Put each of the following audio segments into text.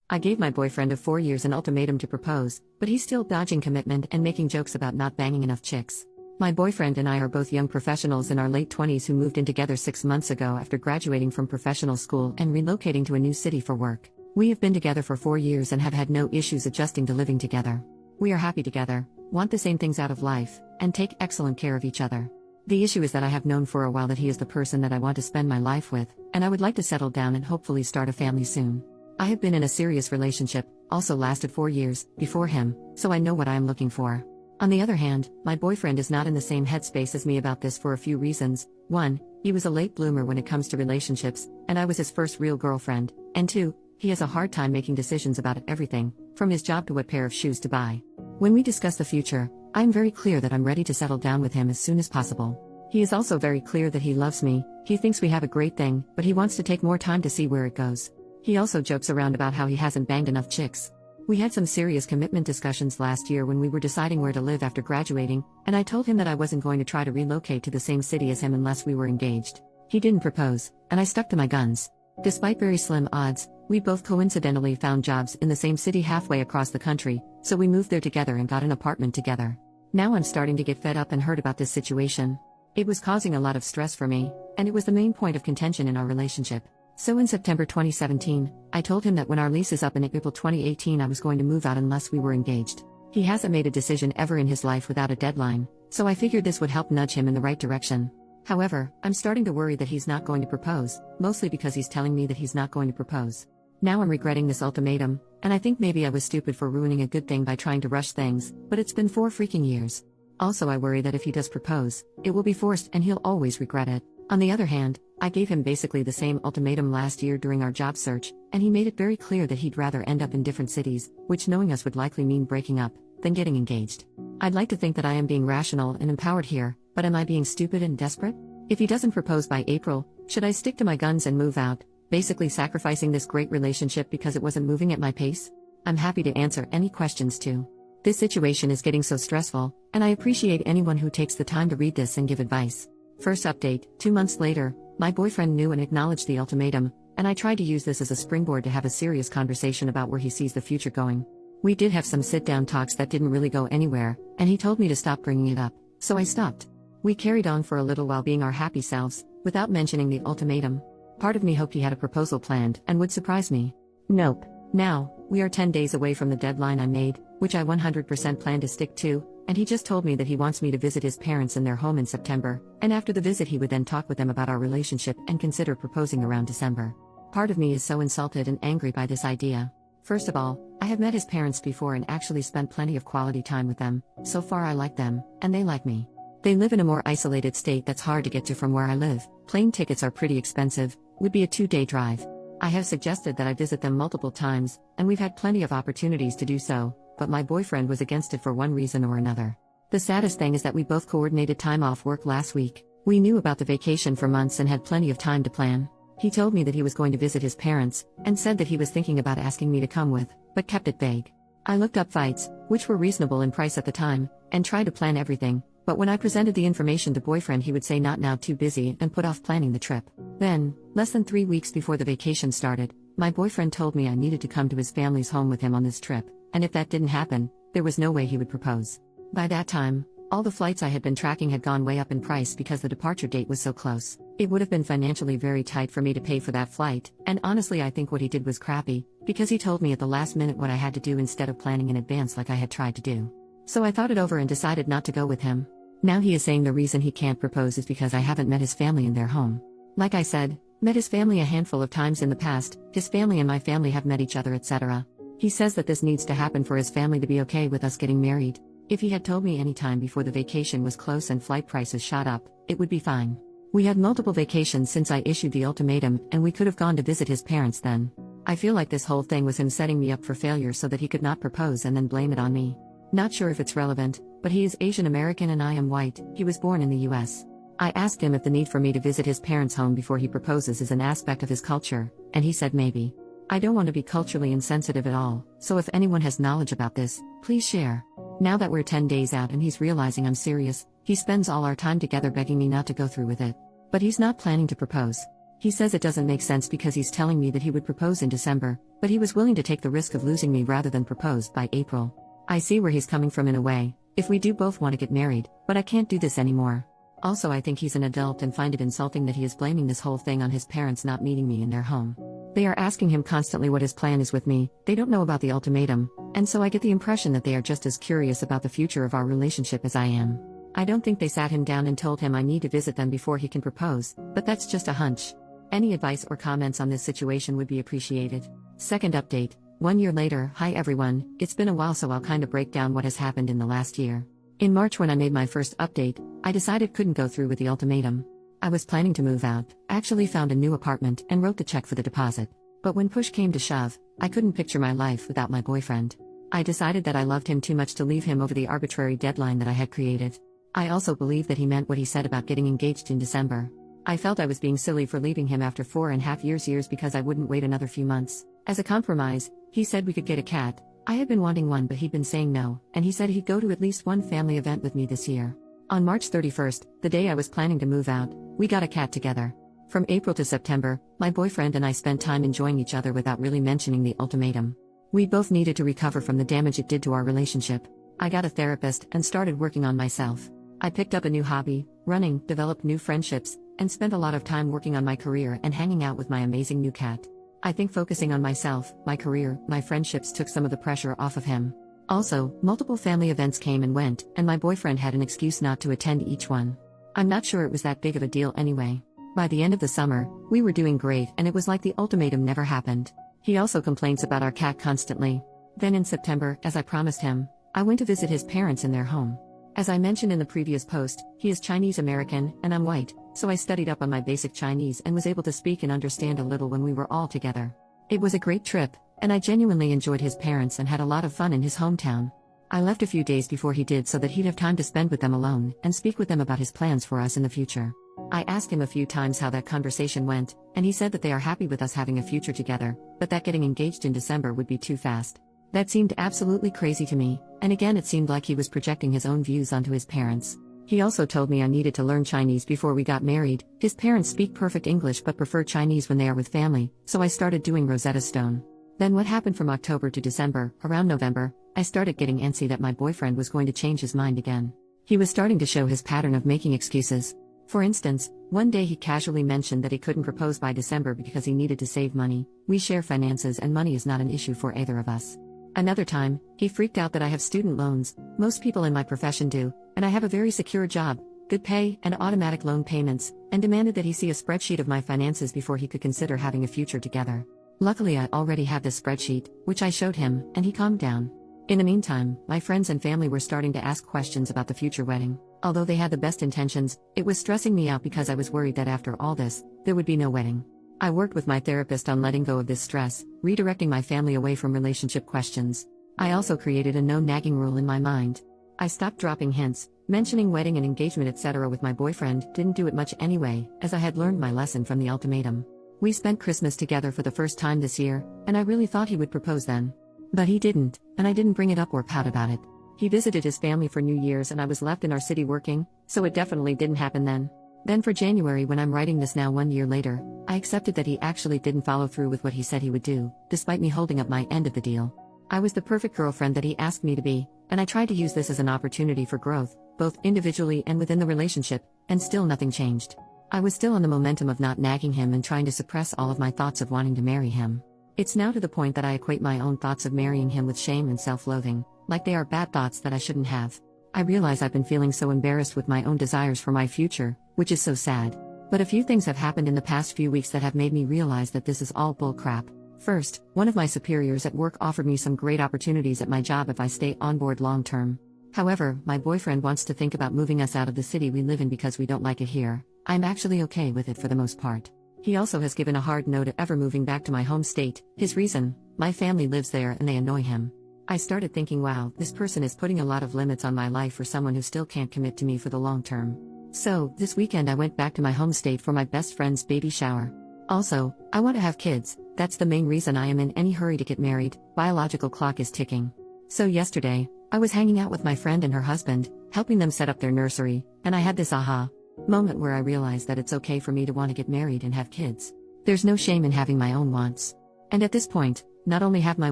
I gave my boyfriend of 4 years an ultimatum to propose, but he's still dodging commitment and making jokes about not banging enough chicks. My boyfriend and I are both young professionals in our late 20s who moved in together 6 months ago after graduating from professional school and relocating to a new city for work. We have been together for 4 years and have had no issues adjusting to living together. We are happy together, want the same things out of life, and take excellent care of each other. The issue is that I have known for a while that he is the person that I want to spend my life with, and I would like to settle down and hopefully start a family soon. I have been in a serious relationship, also lasted 4 years, before him, so I know what I am looking for. On the other hand, my boyfriend is not in the same headspace as me about this for a few reasons. 1, he was a late bloomer when it comes to relationships, and I was his first real girlfriend, and 2, he has a hard time making decisions about everything, from his job to what pair of shoes to buy. When we discuss the future, I am very clear that I'm ready to settle down with him as soon as possible. He is also very clear that he loves me, he thinks we have a great thing, but he wants to take more time to see where it goes. He also jokes around about how he hasn't banged enough chicks. We had some serious commitment discussions last year when we were deciding where to live after graduating, and I told him that I wasn't going to try to relocate to the same city as him unless we were engaged. He didn't propose, and I stuck to my guns. Despite very slim odds, we both coincidentally found jobs in the same city halfway across the country, so we moved there together and got an apartment together. Now I'm starting to get fed up and hurt about this situation. It was causing a lot of stress for me, and it was the main point of contention in our relationship. So in September 2017, I told him that when our lease is up in April 2018 I was going to move out unless we were engaged. He hasn't made a decision ever in his life without a deadline, so I figured this would help nudge him in the right direction. However, I'm starting to worry that he's not going to propose, mostly because he's telling me that he's not going to propose. Now I'm regretting this ultimatum, and I think maybe I was stupid for ruining a good thing by trying to rush things, but it's been 4 freaking years. Also I worry that if he does propose, it will be forced and he'll always regret it. On the other hand, I gave him basically the same ultimatum last year during our job search, and he made it very clear that he'd rather end up in different cities, which knowing us would likely mean breaking up, than getting engaged. I'd like to think that I am being rational and empowered here, but am I being stupid and desperate? If he doesn't propose by April, should I stick to my guns and move out, basically sacrificing this great relationship because it wasn't moving at my pace? I'm happy to answer any questions too. This situation is getting so stressful, and I appreciate anyone who takes the time to read this and give advice. First update, 2 months later, my boyfriend knew and acknowledged the ultimatum, and I tried to use this as a springboard to have a serious conversation about where he sees the future going. We did have some sit-down talks that didn't really go anywhere, and he told me to stop bringing it up, so I stopped. We carried on for a little while being our happy selves, without mentioning the ultimatum. Part of me hoped he had a proposal planned and would surprise me. Nope. Now, we are 10 days away from the deadline I made, which I 100% plan to stick to, and he just told me that he wants me to visit his parents in their home in September, and after the visit he would then talk with them about our relationship and consider proposing around December. Part of me is so insulted and angry by this idea. First of all, I have met his parents before and actually spent plenty of quality time with them. So far I like them, and they like me. They live in a more isolated state that's hard to get to from where I live. Plane tickets are pretty expensive, would be a 2-day drive. I have suggested that I visit them multiple times, and we've had plenty of opportunities to do so, but my boyfriend was against it for one reason or another. The saddest thing is that we both coordinated time off work last week. We knew about the vacation for months and had plenty of time to plan. He told me that he was going to visit his parents, and said that he was thinking about asking me to come with, but kept it vague. I looked up flights, which were reasonable in price at the time, and tried to plan everything, but when I presented the information to boyfriend he would say not now, too busy, and put off planning the trip. Then, less than 3 weeks before the vacation started, my boyfriend told me I needed to come to his family's home with him on this trip, and if that didn't happen, there was no way he would propose. By that time, all the flights I had been tracking had gone way up in price because the departure date was so close. It would have been financially very tight for me to pay for that flight, and honestly I think what he did was crappy, because he told me at the last minute what I had to do instead of planning in advance like I had tried to do. So I thought it over and decided not to go with him. Now he is saying the reason he can't propose is because I haven't met his family in their home. Like I said, met his family a handful of times in the past, his family and my family have met each other, etc. He says that this needs to happen for his family to be okay with us getting married. If he had told me any time before the vacation was close and flight prices shot up, it would be fine. We had multiple vacations since I issued the ultimatum, and we could have gone to visit his parents then. I feel like this whole thing was him setting me up for failure so that he could not propose and then blame it on me. Not sure if it's relevant, but he is Asian American and I am white. He was born in the US. I asked him if the need for me to visit his parents' home before he proposes is an aspect of his culture, and he said maybe. I don't want to be culturally insensitive at all, so if anyone has knowledge about this, please share. Now that we're 10 days out and he's realizing I'm serious, he spends all our time together begging me not to go through with it. But he's not planning to propose. He says it doesn't make sense because he's telling me that he would propose in December, but he was willing to take the risk of losing me rather than propose by April. I see where he's coming from in a way, if we do both want to get married, but I can't do this anymore. Also, I think he's an adult and find it insulting that he is blaming this whole thing on his parents not meeting me in their home. They are asking him constantly what his plan is with me, they don't know about the ultimatum, and so I get the impression that they are just as curious about the future of our relationship as I am. I don't think they sat him down and told him I need to visit them before he can propose, but that's just a hunch. Any advice or comments on this situation would be appreciated. Second update, 1 year later. Hi everyone, it's been a while, so I'll kinda break down what has happened in the last year. In March, when I made my first update, I decided couldn't go through with the ultimatum. I was planning to move out, actually found a new apartment and wrote the check for the deposit. But when push came to shove, I couldn't picture my life without my boyfriend. I decided that I loved him too much to leave him over the arbitrary deadline that I had created. I also believed that he meant what he said about getting engaged in December. I felt I was being silly for leaving him after 4.5 years because I wouldn't wait another few months. As a compromise, he said we could get a cat. I had been wanting one, but he'd been saying no, and he said he'd go to at least one family event with me this year. On March 31st, the day I was planning to move out, we got a cat together. From April to September, my boyfriend and I spent time enjoying each other without really mentioning the ultimatum. We both needed to recover from the damage it did to our relationship. I got a therapist and started working on myself. I picked up a new hobby, running, developed new friendships, and spent a lot of time working on my career and hanging out with my amazing new cat. I think focusing on myself, my career, my friendships took some of the pressure off of him. Also, multiple family events came and went, and my boyfriend had an excuse not to attend each one. I'm not sure it was that big of a deal anyway. By the end of the summer, we were doing great and it was like the ultimatum never happened. He also complains about our cat constantly. Then in September, as I promised him, I went to visit his parents in their home. As I mentioned in the previous post, he is Chinese American and I'm white, so I studied up on my basic Chinese and was able to speak and understand a little when we were all together. It was a great trip, and I genuinely enjoyed his parents and had a lot of fun in his hometown. I left a few days before he did so that he'd have time to spend with them alone and speak with them about his plans for us in the future. I asked him a few times how that conversation went, and he said that they are happy with us having a future together, but that getting engaged in December would be too fast. That seemed absolutely crazy to me, and again it seemed like he was projecting his own views onto his parents. He also told me I needed to learn Chinese before we got married. His parents speak perfect English but prefer Chinese when they are with family, so I started doing Rosetta Stone. Then what happened from October to December, around November, I started getting antsy that my boyfriend was going to change his mind again. He was starting to show his pattern of making excuses. For instance, one day he casually mentioned that he couldn't propose by December because he needed to save money. We share finances and money is not an issue for either of us. Another time, he freaked out that I have student loans, most people in my profession do, and I have a very secure job, good pay, and automatic loan payments, and demanded that he see a spreadsheet of my finances before he could consider having a future together. Luckily, I already had this spreadsheet, which I showed him, and he calmed down. In the meantime, my friends and family were starting to ask questions about the future wedding. Although they had the best intentions, it was stressing me out because I was worried that after all this, there would be no wedding. I worked with my therapist on letting go of this stress, redirecting my family away from relationship questions. I also created a no nagging rule in my mind. I stopped dropping hints, mentioning wedding and engagement etc. with my boyfriend, didn't do it much anyway, as I had learned my lesson from the ultimatum. We spent Christmas together for the first time this year, and I really thought he would propose then. But he didn't, and I didn't bring it up or pout about it. He visited his family for New Year's and I was left in our city working, so it definitely didn't happen then. Then for January, when I'm writing this now 1 year later, I accepted that he actually didn't follow through with what he said he would do, despite me holding up my end of the deal. I was the perfect girlfriend that he asked me to be, and I tried to use this as an opportunity for growth, both individually and within the relationship, and still nothing changed. I was still on the momentum of not nagging him and trying to suppress all of my thoughts of wanting to marry him. It's now to the point that I equate my own thoughts of marrying him with shame and self-loathing, like they are bad thoughts that I shouldn't have. I realize I've been feeling so embarrassed with my own desires for my future, which is so sad. But a few things have happened in the past few weeks that have made me realize that this is all bull crap. First, one of my superiors at work offered me some great opportunities at my job if I stay on board long term. However, my boyfriend wants to think about moving us out of the city we live in because we don't like it here. I'm actually okay with it for the most part. He also has given a hard no to ever moving back to my home state. His reason: my family lives there and they annoy him. I started thinking, wow, this person is putting a lot of limits on my life for someone who still can't commit to me for the long term. So, this weekend I went back to my home state for my best friend's baby shower. Also, I want to have kids. That's the main reason I am in any hurry to get married. Biological clock is ticking. So yesterday, I was hanging out with my friend and her husband, helping them set up their nursery, and I had this aha. Moment where I realized that it's okay for me to want to get married and have kids. There's no shame in having my own wants. And at this point, not only have my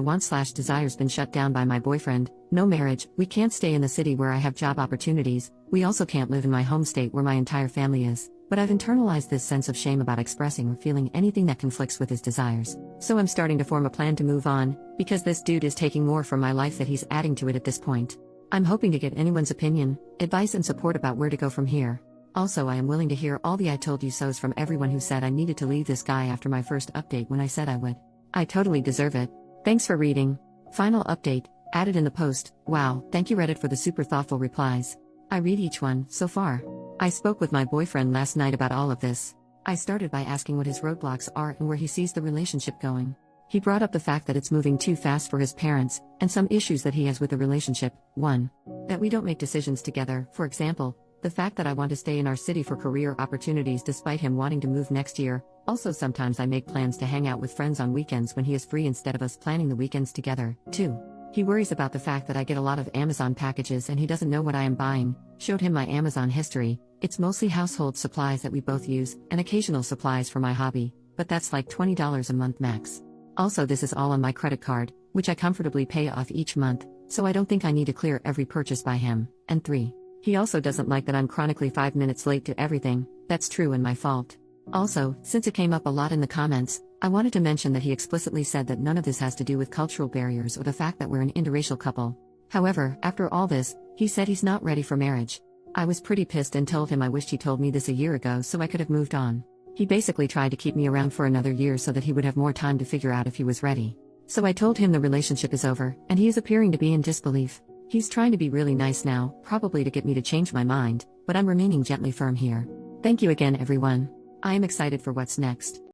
wants/desires been shut down by my boyfriend, no marriage, we can't stay in the city where I have job opportunities, we also can't live in my home state where my entire family is, but I've internalized this sense of shame about expressing or feeling anything that conflicts with his desires. So I'm starting to form a plan to move on, because this dude is taking more from my life that he's adding to it at this point. I'm hoping to get anyone's opinion, advice and support about where to go from here. Also, I am willing to hear all the I told you so's from everyone who said I needed to leave this guy after my first update when I said I would. I totally deserve it. Thanks for reading. Final update, added in the post. Wow, thank you Reddit for the super thoughtful replies. I read each one, so far. I spoke with my boyfriend last night about all of this. I started by asking what his roadblocks are and where he sees the relationship going. He brought up the fact that it's moving too fast for his parents, and some issues that he has with the relationship. 1. That we don't make decisions together, for example, the fact that I want to stay in our city for career opportunities despite him wanting to move next year. Also, sometimes I make plans to hang out with friends on weekends when he is free instead of us planning the weekends together. 2. He worries about the fact that I get a lot of Amazon packages and he doesn't know what I am buying. Showed him my Amazon history. It's mostly household supplies that we both use, and occasional supplies for my hobby, but that's like $20 a month max. Also, this is all on my credit card, which I comfortably pay off each month, so I don't think I need to clear every purchase by him. And 3. He also doesn't like that I'm chronically 5 minutes late to everything. That's true and my fault. Also, since it came up a lot in the comments, I wanted to mention that he explicitly said that none of this has to do with cultural barriers or the fact that we're an interracial couple. However, after all this, he said he's not ready for marriage. I was pretty pissed and told him I wished he told me this a year ago so I could have moved on. He basically tried to keep me around for another year so that he would have more time to figure out if he was ready. So I told him the relationship is over, and he is appearing to be in disbelief. He's trying to be really nice now, probably to get me to change my mind, but I'm remaining gently firm here. Thank you again everyone. I am excited for what's next.